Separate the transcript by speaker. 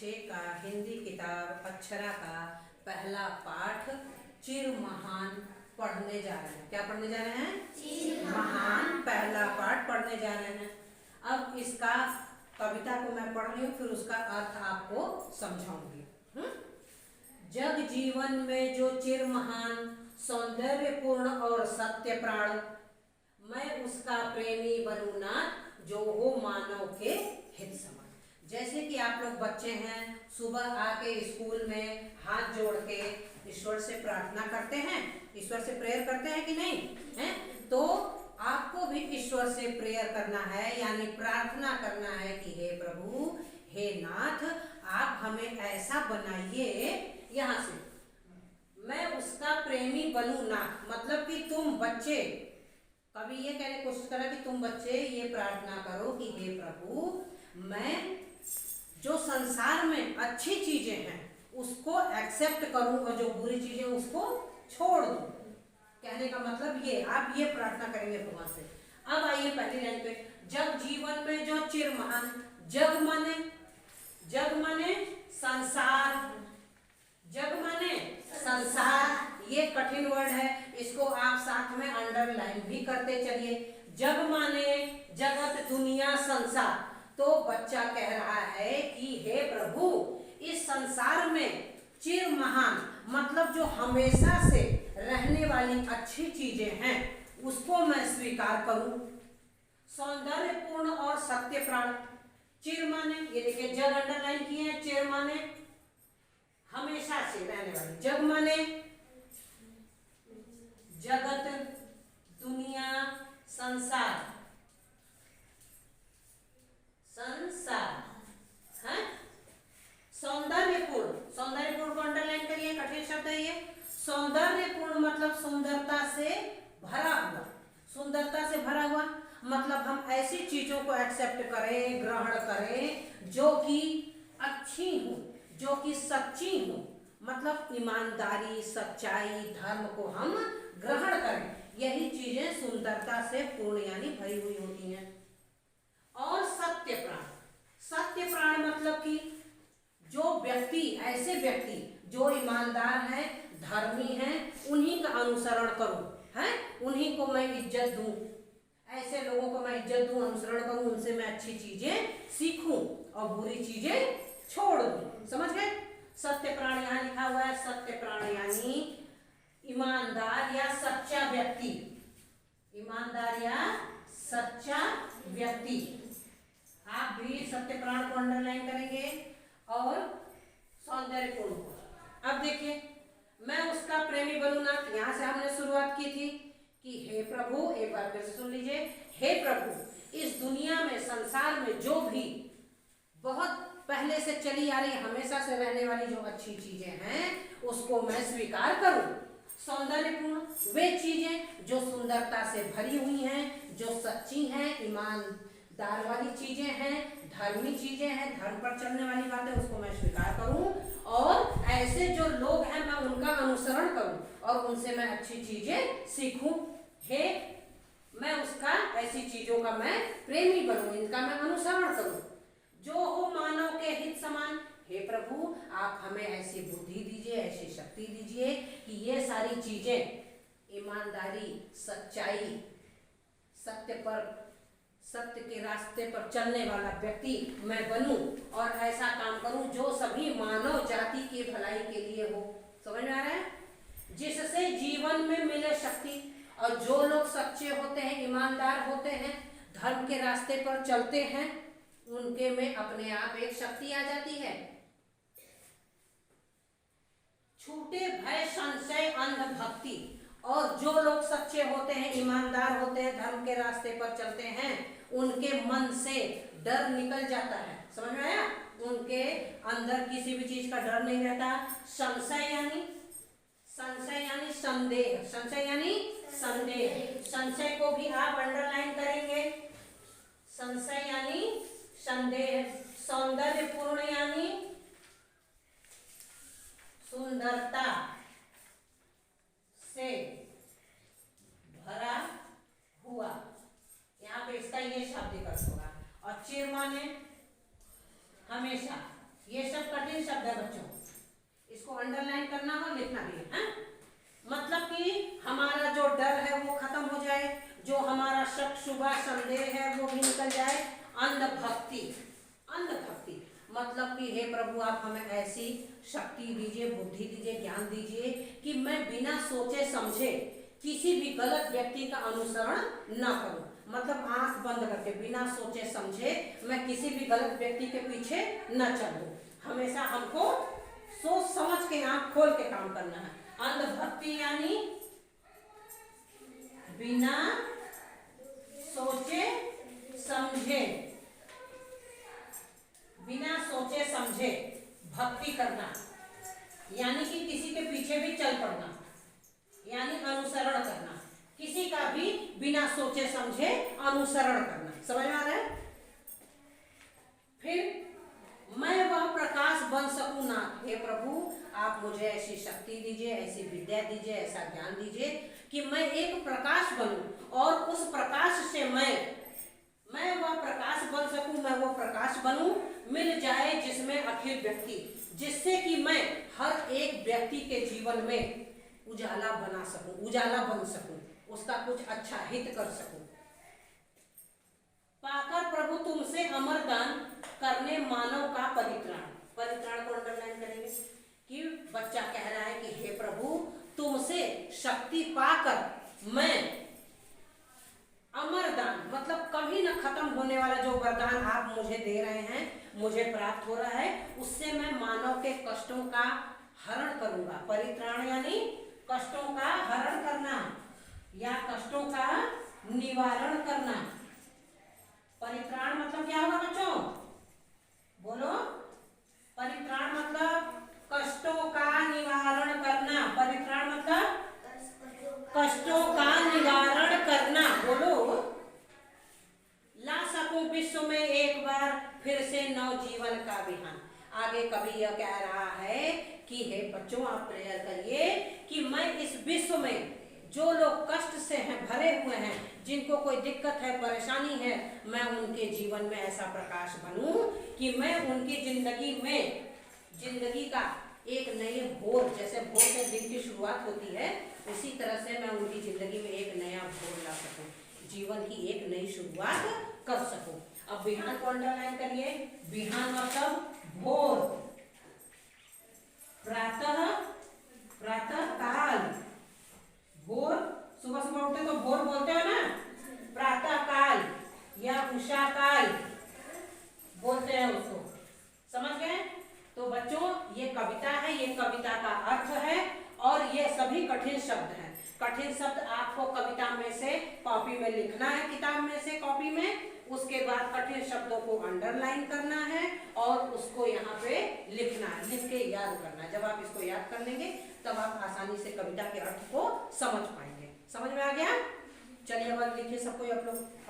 Speaker 1: 6 का हिंदी किताब अक्षरा का पहला पाठ चिर महान पढ़ने जा रहे हैं। क्या पढ़ने जा रहे हैं? चिर महान पहला पाठ पढ़ने जा रहे हैं। अब इसका कविता को मैं पढ़ रही हूँ, फिर उसका अर्थ आपको समझाऊंगी। जग जीवन में जो चिर महान सौंदर्यपूर्ण और सत्य प्राण, मैं उसका प्रेमी बनूं ना जो हो मानव के हित समान। जैसे कि आप लोग बच्चे हैं, सुबह आके स्कूल में हाथ जोड़ के ईश्वर से प्रार्थना करते हैं, ईश्वर से प्रेयर करते हैं कि नहीं हैं? तो आपको भी ईश्वर से प्रेयर करना है, यानी प्रार्थना करना है कि हे प्रभु, हे नाथ, आप हमें ऐसा बनाइए, यहाँ से मैं उसका प्रेमी बनूं ना, मतलब कि तुम बच्चे कभी ये कहने की कोशिश करा कि तुम बच्चे ये प्रार्थना करो कि हे प्रभु, मैं जो संसार में अच्छी चीजें हैं उसको एक्सेप्ट करूं और जो बुरी चीजें उसको छोड़ दूं। कहने का मतलब ये, आप ये प्रार्थना करेंगे भगवान से। अब आइए पहली लाइन पे, जग जीवन में जो चिर महान, जग माने संसार, जग माने संसार, ये कठिन वर्ड है, इसको आप साथ में अंडरलाइन भी करते चलिए। जग माने जगत, दुनिया, संसार। तो बच्चा कह रहा है कि हे प्रभु, इस संसार में चिर महान मतलब जो हमेशा से रहने वाली अच्छी चीजें हैं उसको मैं स्वीकार करूं। सौंदर्यपूर्ण और सत्य प्राण, चिर माने, ये देखिए जग अंडरलाइन किए हैं, चिर माने हमेशा से रहने वाली, जग माने जगत, दुनिया, संसार, है सौंदर्यपूर्ण, सौंदर्यपूर्ण को अंडरलाइन करिए, कठिन शब्द है ये। सौंदर्यपूर्ण मतलब सुंदरता से भरा हुआ, सुंदरता से भरा हुआ मतलब हम ऐसी चीजों को एक्सेप्ट करें, ग्रहण करें जो कि अच्छी हो, जो कि सच्ची हो, मतलब ईमानदारी, सच्चाई, धर्म को हम ग्रहण करें। यही चीजें सुंदरता से पूर्ण यानी भरी हुई होती हैं। और सत्य प्राण, सत्य प्राण मतलब कि जो व्यक्ति, ऐसे व्यक्ति जो ईमानदार हैं, धर्मी हैं, उन्हीं का अनुसरण करूं, है उन्हीं को मैं इज्जत दूं, ऐसे लोगों को मैं इज्जत दूं, अनुसरण करूं, उनसे मैं अच्छी चीजें सीखूं और बुरी चीजें छोड़ दूं। समझ गए? सत्य प्राण यहाँ लिखा हुआ है, सत्य प्राण यानी ईमानदार या सच्चा व्यक्ति, ईमानदार या सच्चा व्यक्ति। आप भी सत्य प्राण को अंडरलाइन करेंगे और सौंदर्यपूर्ण को। अब देखिए, मैं उसका प्रेमी बनूं ना, यहाँ से हमने शुरुआत की थी कि हे प्रभु, एक बार फिर से सुन लीजिए, हे प्रभु, इस दुनिया में, संसार में जो भी बहुत पहले से चली आ रही, हमेशा से रहने वाली जो अच्छी चीजें हैं उसको मैं स्वीकार करूं। सौंदर्यपूर्ण वे चीजें जो सुंदरता से भरी हुई हैं, जो सच्ची हैं, ईमानदार वाली चीजें हैं, धर्मी चीजें हैं, धर्म पर चलने वाली बातें, उसको मैं स्वीकार करूं। और ऐसे जो लोग हैं मैं उनका अनुसरण करूं और उनसे मैं अच्छी चीजें सीखूं। हे, मैं उसका, ऐसी चीजों का मैं प्रेमी बनूं, इनका मैं अनुसरण करूं जो हो मानव के हित समान। हे प्रभु, आप हमें ऐसी बुद्धि दीजिए, ऐसी शक्ति दीजिए कि ये सारी चीजें, ईमानदारी, सच्चाई, सत्य के रास्ते पर चलने वाला व्यक्ति मैं बनूं और ऐसा काम करूं जो सभी मानव जाति की भलाई के लिए हो। समझ में आ रहा है? जिससे जीवन में मिले शक्ति, और जो लोग सच्चे होते हैं, ईमानदार होते हैं, धर्म के रास्ते पर चलते हैं, उनके में अपने आप एक शक्ति आ जाती है। छूटे भय, संशय, अंधभक्ति, और जो लोग सच्चे होते हैं, ईमानदार होते हैं, धर्म के रास्ते पर चलते हैं, उनके मन से डर निकल जाता है। समझ में आया? उनके अंदर किसी भी चीज का डर नहीं रहता। संशय यानी संदेह, संशय यानी संदेह, संशय को भी आप अंडरलाइन करेंगे। संशय यानी संदेह। सौंदर्यपूर्ण यानी सुंदरता से भरा हुआ, यहाँ पे इसका ये शाब्दिक अर्थ होगा। और चिर माने हमेशा, ये सब कठिन शब्द है बच्चों, इसको अंडरलाइन करना और लिखना भी है। मतलब कि हमारा जो डर है वो खत्म हो जाए, जो हमारा शक शुबा संदेह है वो भी निकल जाए। अंधभक्ति, अंधभक्ति मतलब कि हे प्रभु आप हमें ऐसी शक्ति दीजिए, बुद्धि दीजिए, ज्ञान दीजिए कि मैं बिना सोचे समझे किसी भी गलत व्यक्ति का अनुसरण न करूं। मतलब आंख बंद करके बिना सोचे समझे मैं किसी भी गलत व्यक्ति के पीछे न चलूं। हमेशा हमको सोच समझ के आंख खोल के काम करना है। अंधभक्ति यानी बिना सोचे समझे, बिना सोचे समझे भक्ति करना, यानी कि किसी के पीछे भी चल पड़ना, यानी अनुसरण करना, किसी का भी बिना सोचे समझे अनुसरण करना। समझ में आ रहा है? फिर मैं वह प्रकाश बन सकूं ना, हे प्रभु आप मुझे ऐसी शक्ति दीजिए, ऐसी विद्या दीजिए, ऐसा ज्ञान दीजिए कि मैं एक प्रकाश बनूं और उस प्रकाश से मैं वह प्रकाश बन सकूं, मैं वो प्रकाश बनूं मिल जाए जिसमें अखिल व्यक्ति, जिससे कि मैं हर एक व्यक्ति के जीवन में उजाला बना सकूं, उजाला बन सकूं, उसका कुछ अच्छा हित कर सकूं। पाकर प्रभु तुमसे अमर दान करने मानव का परित्राण, परित्राण को अंडरलाइन करेंगे कि बच्चा कह रहा है कि हे प्रभु तुमसे शक्ति पाकर मैं अमर दान मतलब कभी न खत्म होने वाला जो वरदान आप मुझे दे रहे हैं, मुझे प्राप्त हो रहा है, उससे मैं मानव के कष्टों का हरण करूंगा। परित्राण यानी कष्टों का हरण करना या कष्टों का निवारण करना। परित्राण मतलब क्या होगा बच्चों? बोलो। परित्राण मतलब कष्टों का निवारण करना। परित्राण मतलब कष्टों का निवारण करना। बोलो। ला सकूं विश्व में एक बार फिर से नवजीवन का विहान। आगे कवि यह कह रहा है कि हे बच्चों आप प्रेयर करिए कि मैं इस विश्व में जो लोग कष्ट से हैं भरे हुए हैं, जिनको कोई दिक्कत है, परेशानी है, मैं उनके जीवन में ऐसा प्रकाश बनूं कि मैं उनकी जिंदगी में, जिंदगी का एक नए भोर, जैसे भोर से दिन की शुरुआत होती है उसी तरह से मैं उनकी जिंदगी में एक नया भोर ला सकूं, जीवन की एक नई शुरुआत कर सकूं। अब बिहान को अंडरलाइन करिए। बिहान मतलब भोर, प्रातः, प्रातः काल, भोर सुबह सुबह उठते तो भोर बोलते हो ना, प्रातः काल या उषा काल बोलते हैं उसको। समझ गए? तो बच्चों ये कविता है, ये कविता का अर्थ है और ये सभी कठिन शब्द हैं। कठिन शब्द आपको कविता में से कॉपी में लिखना है, किताब में से कॉपी में, उसके बाद कठिन शब्दों को अंडरलाइन करना है और उसको यहाँ पे लिखना है, लिख के याद करना है। जब आप इसको याद कर लेंगे तब आप आसानी से कविता के अर्थ को समझ पाएंगे। समझ में आ गया? चलिए अब लिखिए सब कोई आप लोग।